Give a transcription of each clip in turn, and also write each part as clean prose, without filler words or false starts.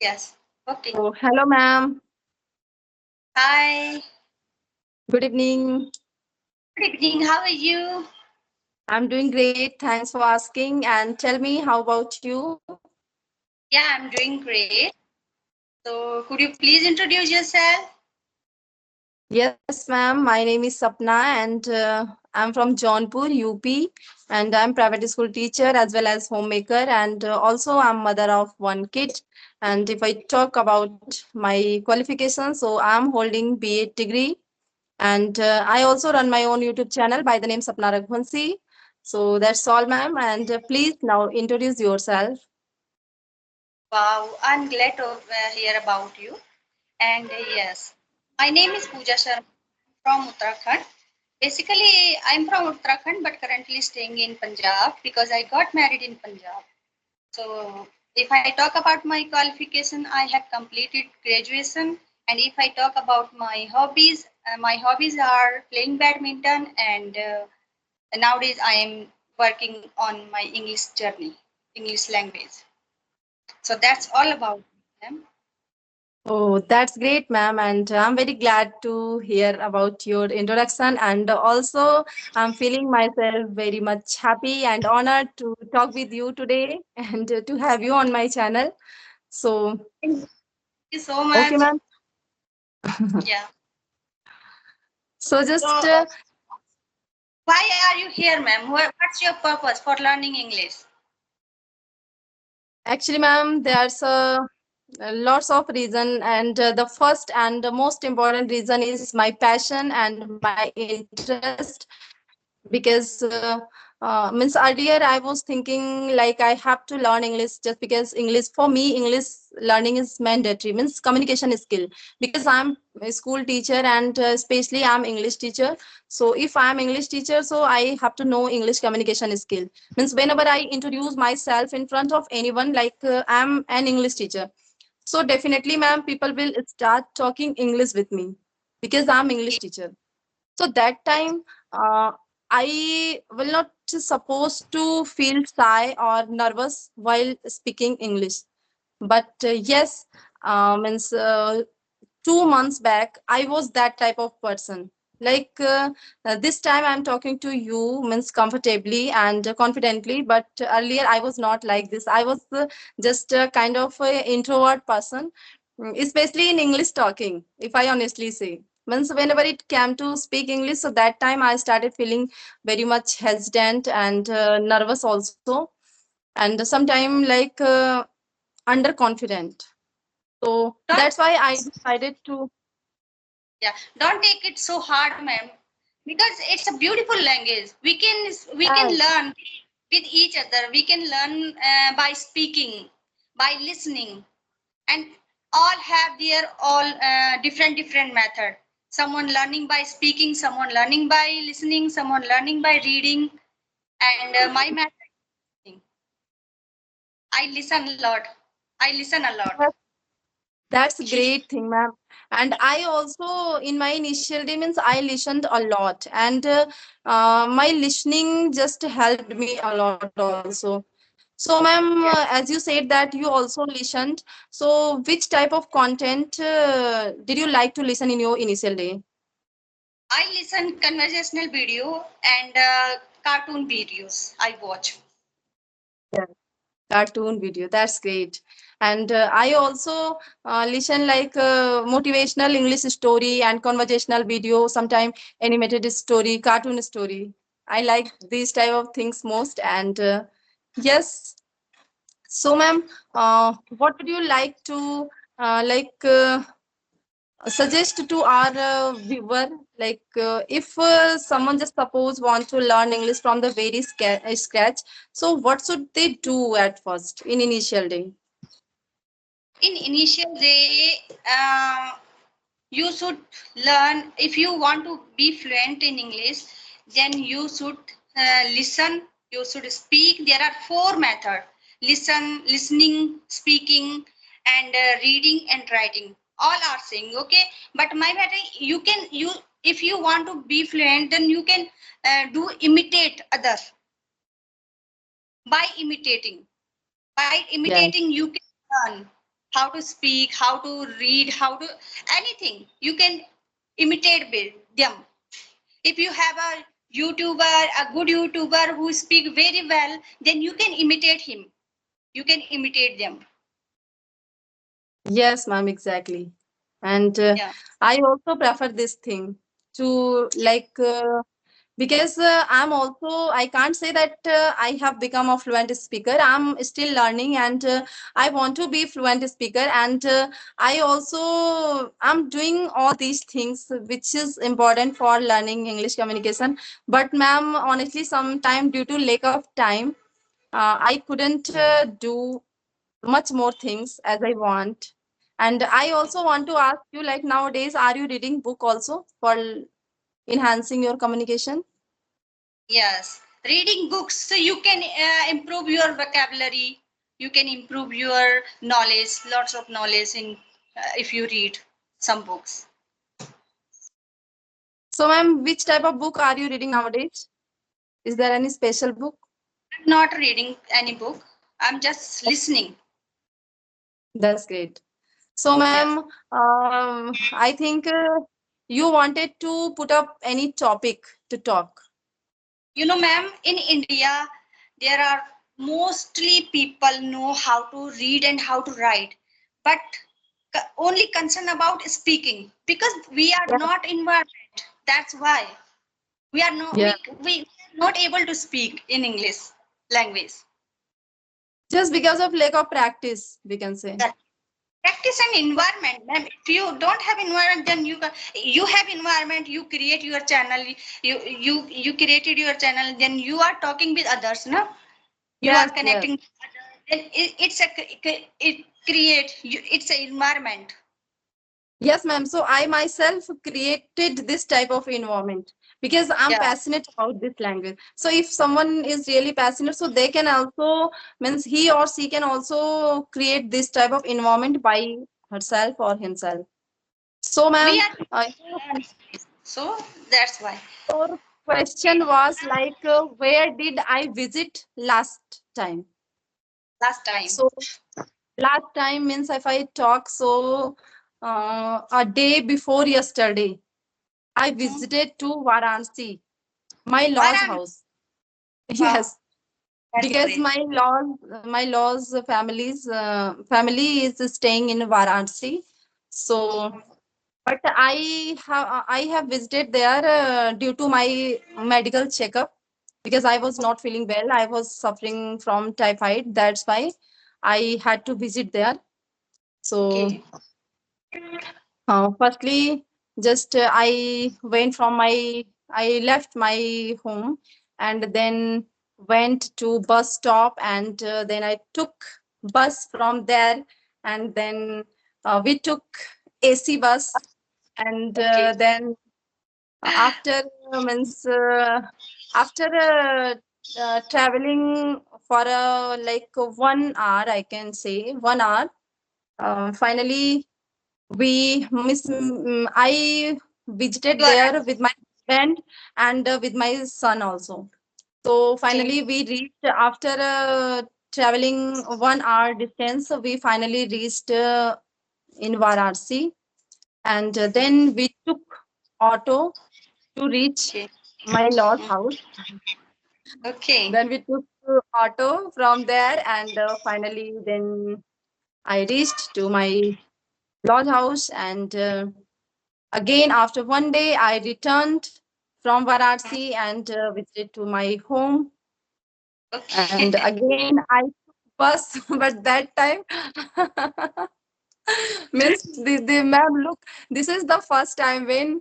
Yes. Okay. Oh, hello, ma'am. Hi. Good evening. Good evening. How are you? I'm doing great. Thanks for asking. And tell me, how about you? Yeah, I'm doing great. So, could you please introduce yourself? Yes, ma'am. My name is Sapna, and I'm from Jaunpur, UP. And I'm private school teacher as well as homemaker. And also, I'm mother of one kid. And if I talk about my qualifications, so I'm holding BA degree. And I also run my own YouTube channel by the name Sapna Raghuvanshi. So that's all, ma'am. And please now introduce yourself. Wow, I'm glad to hear about you. And yes, my name is Pooja Sharma from Uttarakhand. Basically, I'm from Uttarakhand but currently staying in Punjab because I got married in Punjab. So, if I talk about my qualification, I have completed graduation. And if I talk about my hobbies are playing badminton and nowadays I am working on my English journey, English language. So that's all about them. Oh, that's great, ma'am. And I'm very glad to hear about your introduction. And also, I'm feeling myself very much happy and honored to talk with you today and to have you on my channel. So, Thank you so okay, much. ma'am. Yeah. So, So just why are you here, ma'am? What's your purpose for learning English? actually, ma'am, there's lots of reason, and the first and the most important reason is my passion and my interest because means earlier I was thinking like I have to learn English just because English for me English learning is mandatory means communication skill because I'm a school teacher and especially I'm English teacher. So if I'm English teacher, so I have to know English communication skill means whenever I introduce myself in front of anyone like I'm an English teacher, so definitely, ma'am, people will start talking English with me because I'm English teacher. So that time, I will not supposed to feel shy or nervous while speaking English. But yes, means 2 months back, I was that type of person. Like this time, I'm talking to you means comfortably and confidently. But earlier, I was not like this. I was just a kind of introvert person, especially in English talking. If I honestly say, means whenever it came to speak English, so that time I started feeling very much hesitant and nervous also, and sometimes like underconfident. So Don't that's why I decided to. Yeah, don't take it so hard, ma'am, because it's a beautiful language. We can Yes, learn with each other. We can learn by speaking, by listening, and all have their all different method. Someone learning by speaking, someone learning by listening, someone learning by reading, and my method. I listen a lot. I listen a lot. yes, that's a great thing, ma'am. And I also, in my initial day, means I listened a lot, and my listening just helped me a lot also. So, ma'am, as you said that you also listened. So, which type of content did you like to listen in your initial day? I listen conversational video and cartoon videos. I watch. Yeah. Cartoon video. That's great. And I also listen like motivational English story and conversational video, sometime animated story, cartoon story. I like these type of things most. And yes, so ma'am, what would you like to like suggest to our viewer, like if someone just suppose want to learn English from the very scratch, so what should they do at first in initial day? In initial day, you should learn. If you want to be fluent in English, then you should listen. You should speak. There are four methods: listening, speaking, and reading and writing. All are saying okay. But my method, you if you want to be fluent, then you can do imitate others by imitating. By Yes, imitating, you can learn. how to speak, how to read, how to anything. You can imitate them. If you have a YouTuber, a good YouTuber who speak very well, then you can imitate him. You can imitate them. Yes, ma'am, exactly. And Yeah. I also prefer this thing to because I'm also, I can't say that I have become a fluent speaker. I'm still learning, and I want to be fluent speaker. And I also I'm doing all these things which is important for learning English communication. But ma'am, honestly, sometime due to lack of time, I couldn't do much more things as I want. And I also want to ask you, like, nowadays, are you reading book also for enhancing your communication? Yes, reading books so you can improve your vocabulary. You can improve your knowledge, lots of knowledge in if you read some books. So, ma'am, which type of book are you reading nowadays? Is there any special book? I'm not reading any book. I'm just listening. That's great. So, Yes. ma'am, I think you wanted to put up any topic to talk. You know, ma'am, in India, there are mostly people know how to read and how to write, but only concern about speaking because we are Yeah. not environment. That's why we are not Yeah. we are not able to speak in English language. Just because of lack of practice, we can say. That practice and environment, ma'am. If you don't have environment, then you have environment. You create your channel. You created your channel. Then you are talking with others, no? You are Yes, yes. connecting with others. Then it create it's an environment. Yes, ma'am. So I myself created this type of environment because I'm Yeah. passionate about this language. So if someone is really passionate, so they can also, means he or she can also create this type of environment by herself or himself. So, We ma'am, are learn English. So that's why. your question was like, where did I visit last time? Last time. So last time means if I talk, so a day before yesterday, I Hmm. visited to Varanasi, my law's Varan. house. Wow. Yes, Very because great. my law's family is staying in Varanasi. So, but I have visited there due to my medical checkup because I was not feeling well. I was suffering from typhoid. That's why I had to visit there. So, Okay. firstly, just I left my home and then went to bus stop, and then I took bus from there, and then we took AC bus, and Okay. then after means after traveling for like 1 hour, I can say 1 hour. Finally, I visited You are there with my friend and with my son also. So okay. finally we reached after traveling 1 hour distance. So we finally reached in Varanasi, and Okay. then we took auto to reach Okay. my lord's Mm. house. Okay. Then we took auto from there, and finally then I reached to my lodge house, and again, after 1 day, I returned from Mm. Varanasi and visited to my home. And Okay. again, I took bus, but that time means the ma'am, look, this is the first time when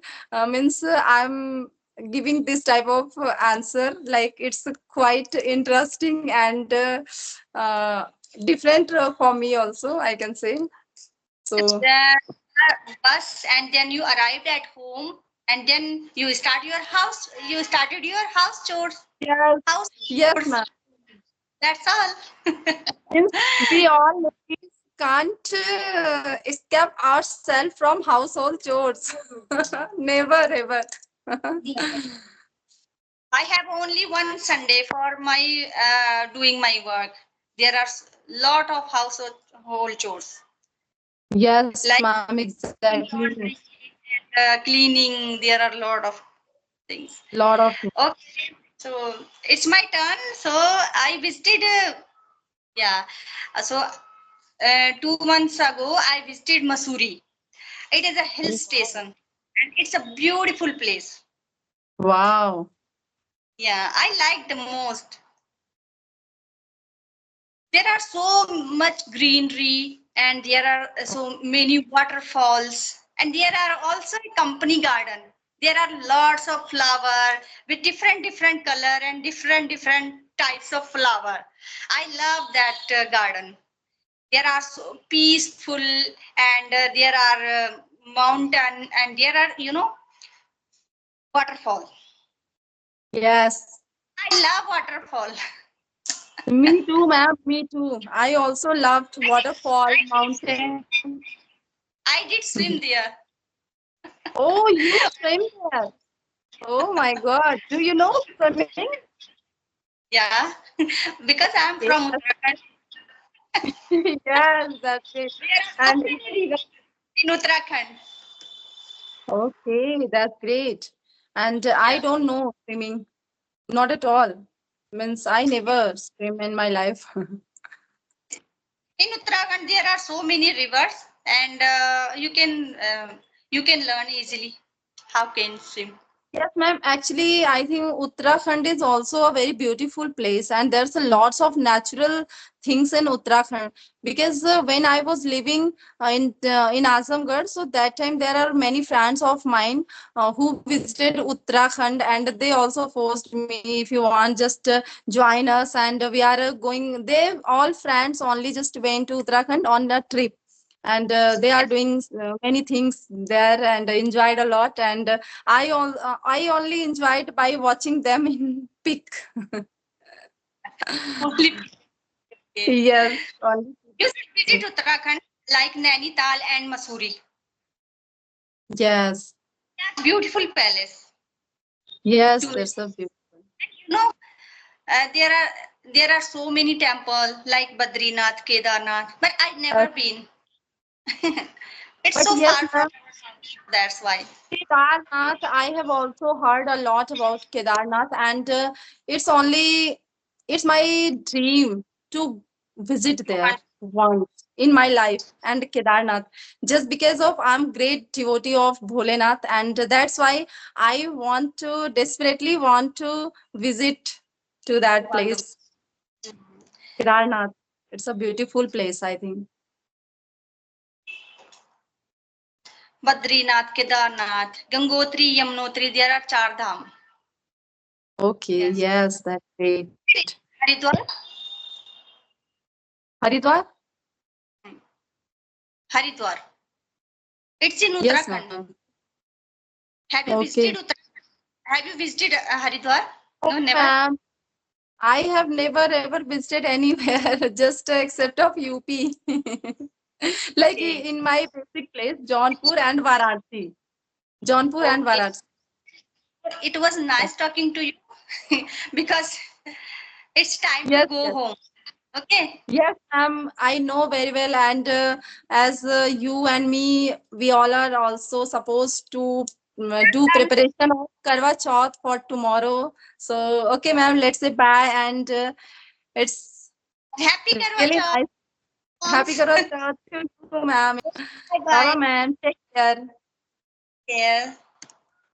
means I'm giving this type of answer. Like it's quite interesting and uh, different for me also, I can say. So The bus, and then you arrived at home, and then you started your house chores. yes, House yes, chores. ma'am. That's all. Means we all ladies can't escape ourselves from household chores. Never ever. I have only one Sunday for my doing my work. There are lot of household chores. Yes, Like ma'am, exactly. laundry, cleaning, there are a lot of things. Lot of Okay, so it's my turn. So I visited, yeah, so 2 months ago I visited Masuri. It is a hill station and it's a beautiful place. wow. Yeah, I like the most. There are so much greenery and there are so many waterfalls and there are also a company garden. There are lots of flower with different color and different types of flower. I love that garden. There are so peaceful and there are mountain and there are waterfall. Yes. I love waterfall. Me too, ma'am. Me too. I also loved waterfall, I did swim. mountain. I did swim there. Oh, you swim there. Oh my God. Do you know swimming? Yeah, because I'm Yes, from Uttarakhand. yes, that's it. There are so And many rivers in Uttarakhand. okay, that's great. And I Yeah. don't know swimming, not at all. Means I never swim in my life. In Uttarakhand, there are so many rivers, and you can learn easily how can swim. Yes, ma'am. Actually, I think Uttarakhand is also a very beautiful place, and there's a lots of natural things in Uttarakhand. Because when I was living in Azamgarh, so that time there are many friends of mine who visited Uttarakhand, and they also forced me, if you want, just join us, and we are going. They all friends only just went to Uttarakhand on a trip, and they are Yes, doing many things there and enjoyed a lot. And I only enjoyed by watching them in pic. only. Okay. Yes, only You should pic. visit Uttarakhand like Nainital and Mussoorie. Yes, Beautiful palace yes, to that's a beautiful. you know uh, there are there are so many temples like Badrinath, Kedarnath, but I've never been. It's But so yes, far from ma'am, that's why. Kedarnath, I have also heard a lot about Kedarnath, and it's my dream to visit there once in my life. And Kedarnath, just because of I'm great devotee of Bholenath, and that's why I want to desperately want to visit to that Wonderful. place, Kedarnath. It's a beautiful place, I think. Badrinath, Kedarnath, Gangotri, Yamunotri, there are Char Dham. Okay, Yes. yes, that's great. Haridwar? Haridwar? Haridwar. It's in Yes, Uttarakhand. ma'am. Have you visited Okay. Uttarakhand? Have you visited Haridwar? Oh, No, never. ma'am, I have never ever visited anywhere just except of UP. Like Okay. in my basic place, Jaunpur and Varanasi. Jaunpur and Okay. Varanasi. It was nice talking to you because it's time to Yes, go yes. home. Okay. Yes, ma'am, I know very well. And as you and me, we all are also supposed to do preparation of Karwa Chauth for tomorrow. So, okay, ma'am, let's say bye. And it's Happy Karwa really Chauth. nice. Happy Karwa Chauth to you, ma'am. Bye, Bye ma'am. Take care. bye.